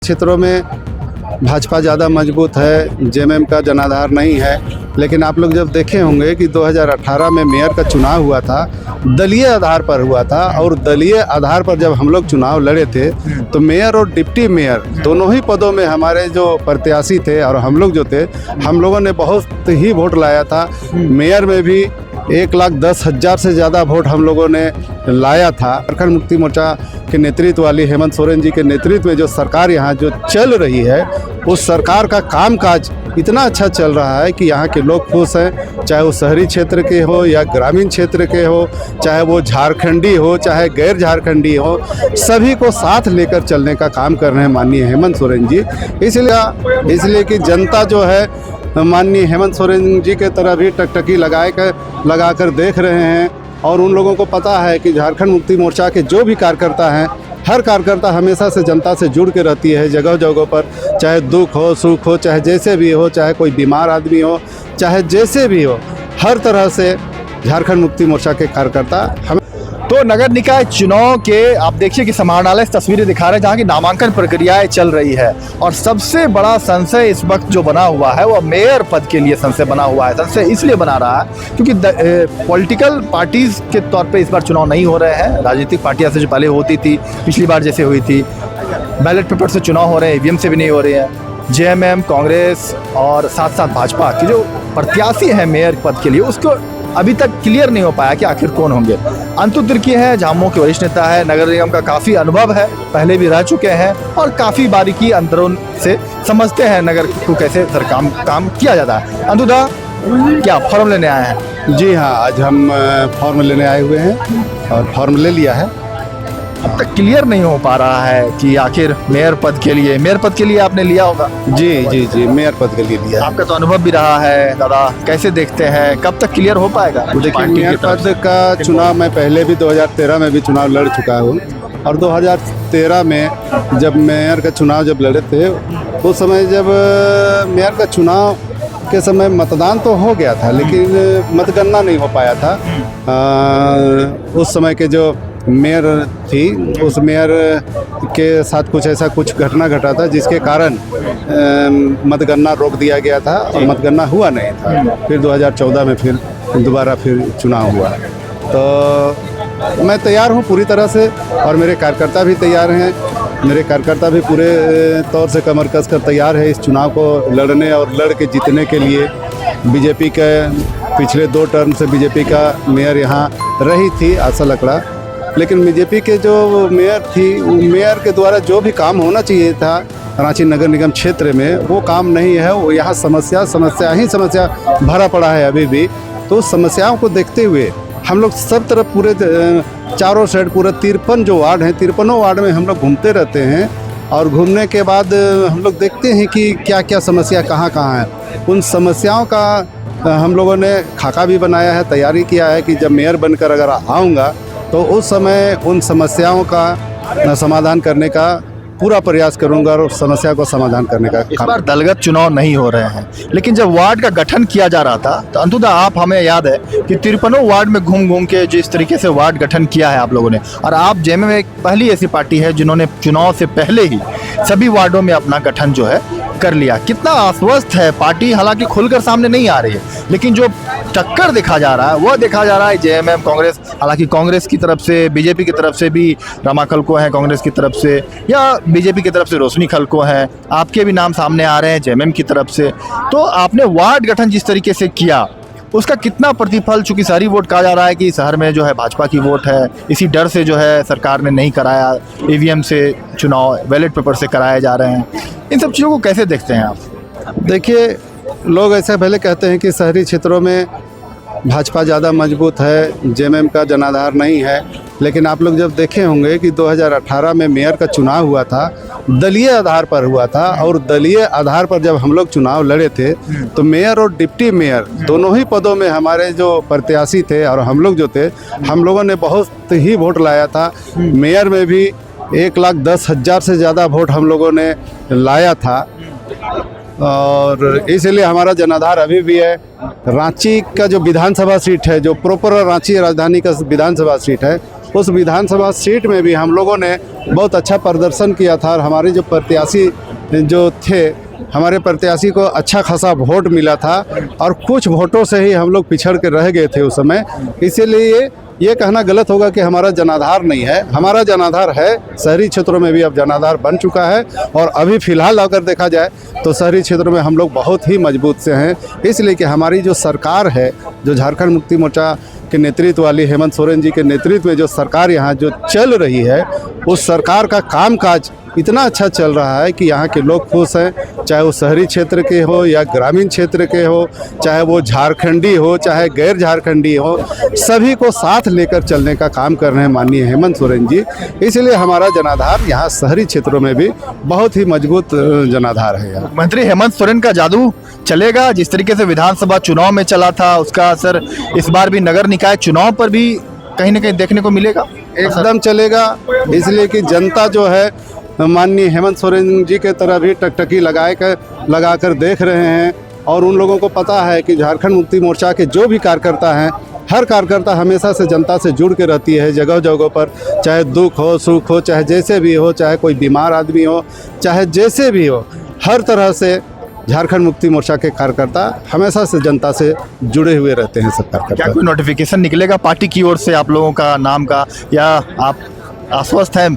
क्षेत्रों में भाजपा ज़्यादा मजबूत है, जेएमएम का जनाधार नहीं है। लेकिन आप लोग जब देखे होंगे कि 2018 में मेयर का चुनाव हुआ था, दलीय आधार पर हुआ था, और दलीय आधार पर जब हम लोग चुनाव लड़े थे तो मेयर और डिप्टी मेयर दोनों ही पदों में हमारे जो प्रत्याशी थे और हम लोग जो थे, हम लोगों ने बहुत ही वोट लाया था। मेयर में भी 1,10,000 से ज़्यादा वोट हम लोगों ने लाया था। झारखंड मुक्ति मोर्चा के नेतृत्व वाली हेमंत सोरेन जी के नेतृत्व में जो सरकार यहाँ जो चल रही है, उस सरकार का कामकाज इतना अच्छा चल रहा है कि यहाँ के लोग खुश हैं। चाहे वो शहरी क्षेत्र के हो या ग्रामीण क्षेत्र के हो, चाहे वो झारखंडी हो चाहे गैर झारखंडी हो, सभी को साथ लेकर चलने का काम कर रहे हैं माननीय हेमंत सोरेन जी। इसलिए कि जनता जो है माननीय हेमंत सोरेन जी के तरह भी टकटकी लगाकर देख रहे हैं। और उन लोगों को पता है कि झारखंड मुक्ति मोर्चा के जो भी कार्यकर्ता हैं, हर कार्यकर्ता हमेशा से जनता से जुड़ के रहती है। जगह जगह पर चाहे दुख हो सुख हो, चाहे जैसे भी हो, चाहे कोई बीमार आदमी हो, चाहे जैसे भी हो, हर तरह से झारखंड मुक्ति मोर्चा के कार्यकर्ता हम। तो नगर निकाय चुनाव के आप देखिए कि समाहरणालय तस्वीरें दिखा रहे हैं जहाँ की नामांकन प्रक्रियाएं चल रही है। और सबसे बड़ा संशय इस वक्त जो बना हुआ है वह मेयर पद के लिए संशय बना हुआ है। संशय इसलिए बना रहा है क्योंकि पॉलिटिकल पार्टीज के तौर पे इस बार चुनाव नहीं हो रहे हैं। राजनीतिक पार्टियां से जो पहले होती थी, पिछली बार जैसे हुई थी, बैलेट पेपर से चुनाव हो रहे हैं, ईवीएम से भी नहीं हो रहे हैं। जेएमएम, कांग्रेस और साथ साथ भाजपा के जो प्रत्याशी हैं मेयर पद के लिए, उसको अभी तक क्लियर नहीं हो पाया कि आखिर कौन होंगे। अंतु तिर्की है, झामुमो के वरिष्ठ नेता है, नगर निगम का काफ़ी अनुभव है, पहले भी रह चुके हैं और काफ़ी बारीकी अंदरून से समझते हैं नगर को कैसे काम किया जाता है। अंतुदा क्या फॉर्म लेने आए हैं? जी हाँ, आज हम फॉर्म लेने आए हुए हैं और फॉर्म ले लिया है। अब तक क्लियर नहीं हो पा रहा है कि आखिर मेयर पद के लिए आपने लिया होगा। जी मेयर पद के लिए लिया। आपका तो अनुभव भी रहा है दादा, कैसे देखते हैं कब तक क्लियर हो पाएगा? देखिए, मेयर पद का चुनाव मैं पहले भी 2013 में भी चुनाव लड़ चुका हूँ। और 2013 में जब मेयर का चुनाव जब लड़े थे, उस समय जब मेयर का चुनाव के समय मतदान तो हो गया था, लेकिन मतगणना नहीं हो पाया था। उस समय के जो मेयर थी, उस मेयर के साथ कुछ घटना घटा था जिसके कारण मतगणना रोक दिया गया था और मतगणना हुआ नहीं था। फिर 2014 में फिर दोबारा चुनाव हुआ। तो मैं तैयार हूँ पूरी तरह से और मेरे कार्यकर्ता भी तैयार हैं। मेरे कार्यकर्ता भी पूरे तौर से कमर कस कर तैयार है इस चुनाव को लड़ने और लड़ के जीतने के लिए। बीजेपी के पिछले 2 टर्म से बीजेपी का मेयर यहाँ रही थी आशा लकड़ा, लेकिन बीजेपी के जो मेयर थी, मेयर के द्वारा जो भी काम होना चाहिए था रांची नगर निगम क्षेत्र में, वो काम नहीं है। वो यहाँ समस्या भरा पड़ा है अभी भी। तो समस्याओं को देखते हुए हम लोग सब तरफ पूरे चारों साइड पूरे 53 जो वार्ड हैं, 53 वार्ड में हम लोग घूमते रहते हैं। और घूमने के बाद हम लोग देखते हैं कि क्या क्या समस्या कहाँ है। उन समस्याओं का हम लोगों ने खाका भी बनाया है, तैयारी किया है कि जब मेयर बनकर अगर आऊँगा तो उस समय उन समस्याओं का समाधान करने का पूरा प्रयास करूंगा और समस्या को समाधान करने का। इस बार दलगत चुनाव नहीं हो रहे हैं, लेकिन जब वार्ड का गठन किया जा रहा था तो अंतुदा आप, हमें याद है कि 53 वार्ड में घूम के जिस तरीके से वार्ड गठन किया है आप लोगों ने, और आप जेएमएम एक पहली ऐसी पार्टी है जिन्होंने चुनाव से पहले ही सभी वार्डों में अपना गठन जो है कर लिया। कितना आश्वस्त है पार्टी, हालांकि खुलकर सामने नहीं आ रही है, लेकिन जो टक्कर देखा जा रहा है वह देखा जा रहा है जेएमएम कांग्रेस। हालांकि कांग्रेस की तरफ से, बीजेपी की तरफ से भी रमा खलको हैं, कांग्रेस की तरफ से, या बीजेपी की तरफ से रोशनी खलको हैं, आपके भी नाम सामने आ रहे हैं जेएमएम की तरफ से। तो आपने वार्ड गठन जिस तरीके से किया, उसका कितना प्रतिफल, चूंकि सारी वोट कहा जा रहा है कि शहर में जो है भाजपा की वोट है, इसी डर से जो है सरकार ने नहीं कराया, ईवीएम से चुनाव बैलेट पेपर से कराए जा रहे हैं, इन सब चीज़ों को कैसे देखते हैं आप? देखिए, लोग ऐसे पहले कहते हैं कि शहरी क्षेत्रों में भाजपा ज़्यादा मजबूत है, जेएमएम का जनाधार नहीं है। लेकिन आप लोग जब देखे होंगे कि 2018 में मेयर का चुनाव हुआ था, दलीय आधार पर हुआ था। और दलीय आधार पर जब हम लोग चुनाव लड़े थे तो मेयर और डिप्टी मेयर दोनों ही पदों में हमारे जो प्रत्याशी थे और हम लोग जो थे, हम लोगों ने बहुत ही वोट लाया था। मेयर में भी 1,10,000 से ज़्यादा वोट हम लोगों ने लाया था। और इसलिए हमारा जनाधार अभी भी है। रांची का जो विधानसभा सीट है, जो प्रॉपर रांची राजधानी का विधानसभा सीट है, उस विधानसभा सीट में भी हम लोगों ने बहुत अच्छा प्रदर्शन किया था और हमारे जो प्रत्याशी जो थे, हमारे प्रत्याशी को अच्छा खासा वोट मिला था और कुछ वोटों से ही हम लोग पिछड़ के रह गए थे उस समय। इसीलिए ये कहना गलत होगा कि हमारा जनाधार नहीं है, हमारा जनाधार है। शहरी क्षेत्रों में भी अब जनाधार बन चुका है और अभी फ़िलहाल अगर देखा जाए तो शहरी क्षेत्रों में हम लोग बहुत ही मजबूत से हैं। इसलिए कि हमारी जो सरकार है, जो झारखंड मुक्ति मोर्चा के नेतृत्व वाली हेमंत सोरेन जी के नेतृत्व में जो सरकार यहाँ जो चल रही है, उस सरकार का कामकाज इतना अच्छा चल रहा है कि यहाँ के लोग खुश हैं। चाहे वो शहरी क्षेत्र के हो या ग्रामीण क्षेत्र के हो, चाहे वो झारखंडी हो चाहे गैर झारखंडी हो, सभी को साथ लेकर चलने का काम कर रहे हैं माननीय हेमंत सोरेन जी। इसलिए हमारा जनाधार यहाँ शहरी क्षेत्रों में भी बहुत ही मजबूत जनाधार है। यहाँ मंत्री हेमंत सोरेन का जादू चलेगा? जिस तरीके से विधानसभा चुनाव में चला था, उसका असर इस बार भी नगर निकाय चुनाव पर भी कहीं ना कहीं देखने को मिलेगा? एकदम चलेगा, इसलिए कि जनता जो है माननीय हेमंत सोरेन जी के तरह भी टकटकी लगा कर देख रहे हैं और उन लोगों को पता है कि झारखंड मुक्ति मोर्चा के जो भी कार्यकर्ता हैं, हर कार्यकर्ता हमेशा से जनता से जुड़ के रहती है। जगह जगह पर चाहे दुख हो सुख हो, चाहे जैसे भी हो, चाहे कोई बीमार आदमी हो, चाहे जैसे भी हो, हर तरह से झारखंड मुक्ति मोर्चा के कार्यकर्ता हमेशा से जनता से जुड़े हुए रहते हैं। सब कार्यकर्ता। क्या कोई नोटिफिकेशन निकलेगा पार्टी की ओर से आप लोगों का नाम का, या आप आश्वस्त हैं,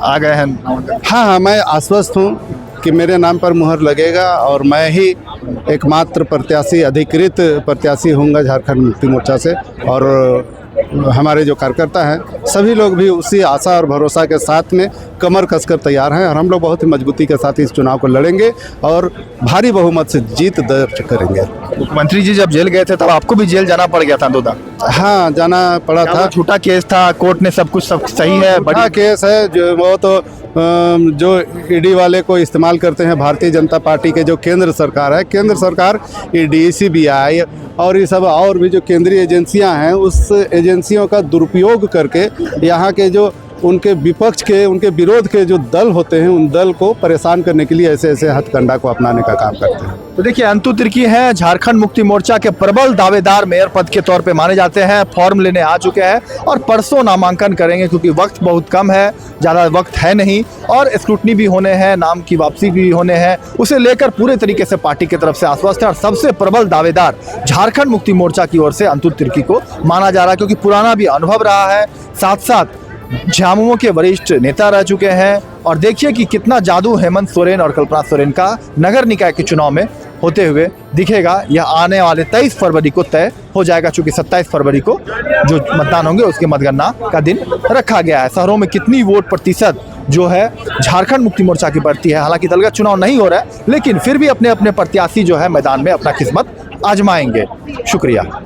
आ गए हैं? हाँ, मैं आश्वस्त हूँ कि मेरे नाम पर मुहर लगेगा और मैं ही एकमात्र प्रत्याशी, अधिकृत प्रत्याशी होऊंगा झारखंड मुक्ति मोर्चा से। और हमारे जो कार्यकर्ता हैं सभी लोग भी उसी आशा और भरोसा के साथ में कमर कसकर तैयार हैं और हम लोग बहुत ही मजबूती के साथ इस चुनाव को लड़ेंगे और भारी बहुमत से जीत दर्ज करेंगे। मुख्यमंत्री जी जब जेल गए थे तब आपको भी जेल जाना पड़ गया था अंतुदा? हाँ, जाना पड़ा था। छोटा केस था, कोर्ट ने सब सही है? बड़ा केस है जो, वो तो जो ईडी वाले को इस्तेमाल करते हैं भारतीय जनता पार्टी के जो केंद्र सरकार है, केंद्र सरकार ईडी, सीबीआई और ये सब और भी जो केंद्रीय एजेंसियां हैं, उस एजेंसियों का दुरुपयोग करके यहाँ के जो उनके विपक्ष के, उनके विरोध के जो दल होते हैं, उन दल को परेशान करने के लिए ऐसे ऐसे हथकंडा को अपनाने का काम करते हैं। तो देखिए, अंतु तिर्की हैं, झारखंड मुक्ति मोर्चा के प्रबल दावेदार मेयर पद के तौर पे माने जाते हैं। फॉर्म लेने आ चुके हैं और परसों नामांकन करेंगे, क्योंकि वक्त बहुत कम है, ज़्यादा वक्त है नहीं और स्क्रूटनी भी होने हैं, नाम की वापसी भी होने हैं। उसे लेकर पूरे तरीके से पार्टी की तरफ से आश्वस्त है और सबसे प्रबल दावेदार झारखंड मुक्ति मोर्चा की ओर से अंतु तिर्की को माना जा रहा है, क्योंकि पुराना भी अनुभव रहा है, साथ साथ झामुमो के वरिष्ठ नेता रह चुके हैं। और देखिए कि कितना जादू हेमंत सोरेन और कल्पना सोरेन का नगर निकाय के चुनाव में होते हुए दिखेगा। यह आने वाले 23 फरवरी को तय हो जाएगा, चूंकि 27 फरवरी को जो मतदान होंगे उसके मतगणना का दिन रखा गया है। शहरों में कितनी वोट प्रतिशत जो है झारखंड मुक्ति मोर्चा की बढ़ती है, हालांकि दलगत चुनाव नहीं हो रहा है, लेकिन फिर भी अपने अपने प्रत्याशी जो है मैदान में अपना किस्मत आजमाएंगे। शुक्रिया।